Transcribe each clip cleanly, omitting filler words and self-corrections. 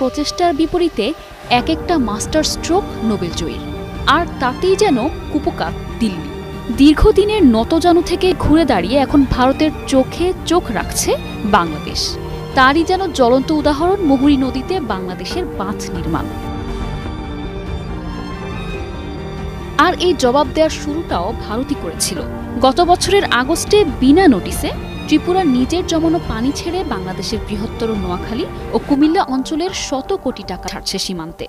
প্রচেষ্টার বিপরীতে এক একটা মাস্টার স্ট্রোক নোবেলজয়ীর, আর তাতেই যেন কুপোকাত দিল্লি। দীর্ঘদিনের নতজানু থেকে ঘুরে দাঁড়িয়ে এখন ভারতের চোখে চোখ রাখছে বাংলাদেশ। তারই যেন জ্বলন্ত উদাহরণ মুহুরী নদীতে বাংলাদেশের বাঁধ নির্মাণ। আর এই জবাব দেওয়ার শুরুটাও ভারতই করেছিল। গত বছরের আগস্টে বিনা নোটিসে ত্রিপুরা নিজের জমানো পানি ছেড়ে বাংলাদেশের বৃহত্তর নোয়াখালী ও কুমিল্লা অঞ্চলের শত কোটি টাকা ছাড়ছে সীমান্তে।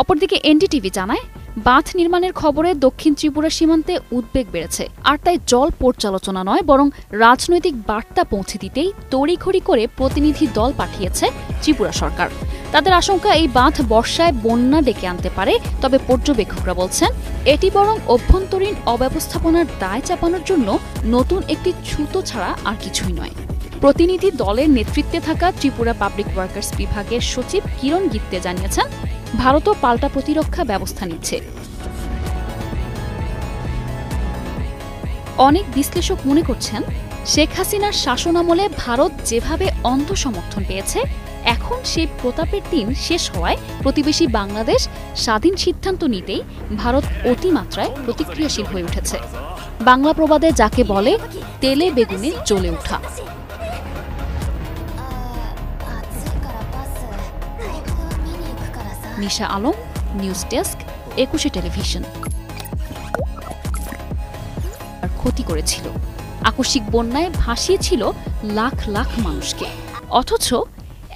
অপরদিকে এনডিটিভি জানায়, বাঁধ নির্মাণের খবরে দক্ষিণ ত্রিপুরা সীমান্তে উদ্বেগ বেড়েছে। আর তাই জল পর্যালোচনা নয়, বরং রাজনৈতিক বার্তা পৌঁছে দিতেই তড়িঘড়ি করে প্রতিনিধি দল পাঠিয়েছে ত্রিপুরা সরকার। তাদের আশঙ্কা, এই বাঁধ বর্ষায় বন্যা ডেকে আনতে পারে। তবে পর্যবেক্ষকরা বলছেন, এটি বরং অভ্যন্তরীণ অব্যবস্থাপনার দায় চাপানোর জন্য নতুন একটি ছুতো ছাড়া আর কিছুই নয়। প্রতিনিধি দলের নেতৃত্বে থাকা ত্রিপুরা পাবলিক ওয়ার্কার্স বিভাগের সচিব কিরণ গিত্তে জানিয়েছেন, ভারতও পাল্টা প্রতিরক্ষা ব্যবস্থা নিচ্ছে। অনেক বিশ্লেষক মনে করছেন, শেখ হাসিনার শাসনামলে ভারত যেভাবে অন্ধ সমর্থন পেয়েছে, এখন সেই প্রতাপের দিন শেষ হওয়ায় প্রতিবেশী বাংলাদেশ স্বাধীন সিদ্ধান্ত নিতেই ভারত অতিমাত্রায় প্রতিক্রিয়াশীল হয়ে উঠেছে। বাংলা প্রবাদে যাকে বলে তেলে বেগুনে জ্বলে ওঠা। নিশা আলম, নিউজ ডেস্ক, ২১ টেলিভিশন। ক্ষতি করেছিল, আকস্মিক বন্যায় ভাসিয়েছিল লাখ লাখ মানুষকে। অথচ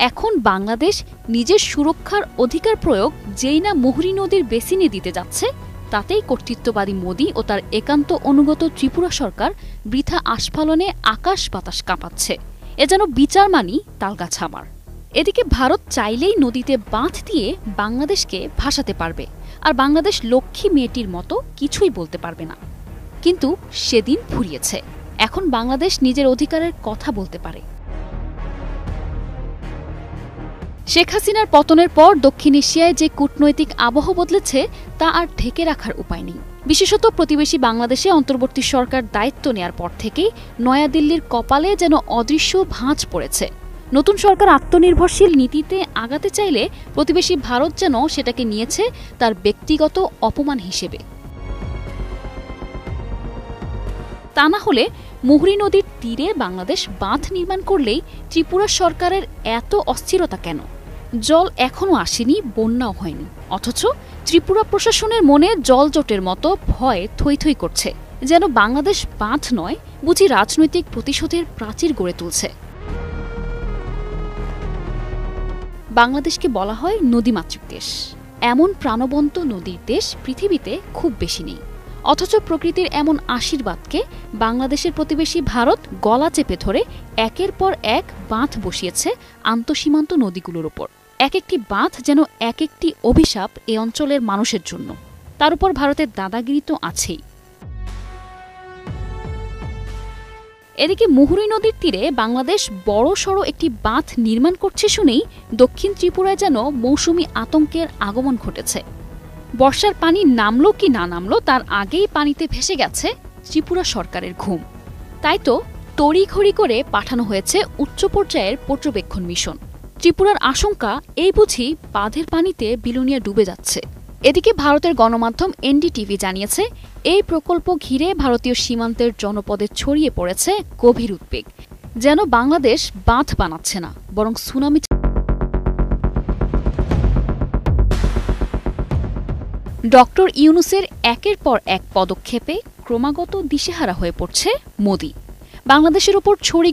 এখন বাংলাদেশ নিজের সুরক্ষার অধিকার প্রয়োগ যেই না মুহুরী নদীর বেসিনে দিতে যাচ্ছে, তাতেই কর্তৃত্ববাদী মোদি ও তার একান্ত অনুগত ত্রিপুরা সরকার বৃথা আস্ফালনে আকাশ বাতাস কাঁপাচ্ছে। এ যেন বিচার মানি তালগাছ আমার। এদিকে ভারত চাইলেই নদীতে বাঁধ দিয়ে বাংলাদেশকে ভাসাতে পারবে, আর বাংলাদেশ লক্ষ্মী মেয়েটির মতো কিছুই বলতে পারবে না। কিন্তু সেদিন ফুরিয়েছে। এখন বাংলাদেশ নিজের অধিকারের কথা বলতে পারে। শেখ হাসিনার পতনের পর দক্ষিণ এশিয়ায় যে কূটনৈতিক আবহ বদলেছে, তা আর ঢেকে রাখার উপায় নেই। বিশেষত প্রতিবেশী বাংলাদেশে অন্তর্বর্তী সরকার দায়িত্ব নেয়ার পর থেকেই নয়াদিল্লির কপালে যেন অদৃশ্য ভাঁজ পড়েছে। নতুন সরকার আত্মনির্ভরশীল নীতিতে আগাতে চাইলে প্রতিবেশী ভারত যেন সেটাকে নিয়েছে তার ব্যক্তিগত অপমান হিসেবে। তা না হলে মুহুরী নদীর তীরে বাংলাদেশ বাঁধ নির্মাণ করলেই ত্রিপুরা সরকারের এত অস্থিরতা কেন? জল এখনো আসেনি, বন্যাও হয়নি, অথচ ত্রিপুরা প্রশাসনের মনে জলজটের মতো ভয় থই থই করছে, যেন বাংলাদেশ বাঁধ নয়, বুঝি রাজনৈতিক প্রতিশোধের প্রাচীর গড়ে তুলছে। বাংলাদেশকে বলা হয় নদীমাতৃক দেশ। এমন প্রাণবন্ত নদীর দেশ পৃথিবীতে খুব বেশি নেই। অথচ প্রকৃতির এমন আশীর্বাদকে বাংলাদেশের প্রতিবেশী ভারত গলা চেপে ধরে একের পর এক বাঁধ বসিয়েছে আন্তঃসীমান্ত নদীগুলোর উপর। এক একটি বাঁধ যেন এক একটি অভিশাপ এ অঞ্চলের মানুষের জন্য। তার উপর ভারতের দাদাগিরি তো আছেই। এদিকে মুহুরী নদীর তীরে বাংলাদেশ বড়সড় একটি বাঁধ নির্মাণ করছে শুনেই দক্ষিণ ত্রিপুরায় যেন মৌসুমি আতঙ্কের আগমন ঘটেছে। বর্ষার পানি নামলো কি না নামলো, তার আগেই পানিতে ভেসে গেছে ত্রিপুরা সরকারের ঘুম। তাই তো তড়িঘড়ি করে পাঠানো হয়েছে উচ্চ পর্যায়ের পর্যবেক্ষণ মিশন। ত্রিপুরার আশঙ্কা, এই বুঝি বাঁধের পানিতে বিলোনিয়া ডুবে যাচ্ছে। এদিকে ভারতের গণমাধ্যম এনডিটিভি জানিয়েছে, এই প্রকল্প ঘিরে ভারতীয় সীমান্তের জনপদে ছড়িয়ে পড়েছে গভীর উদ্বেগ। যেন বাংলাদেশ বাঁধ বানাচ্ছে না, বরং সুনামি। ডক্টর ইউনূসের একের পর এক পদক্ষেপে ক্রমাগত দিশেহারা হয়ে পড়ছে মোদি। বাংলাদেশের উপর ছড়ি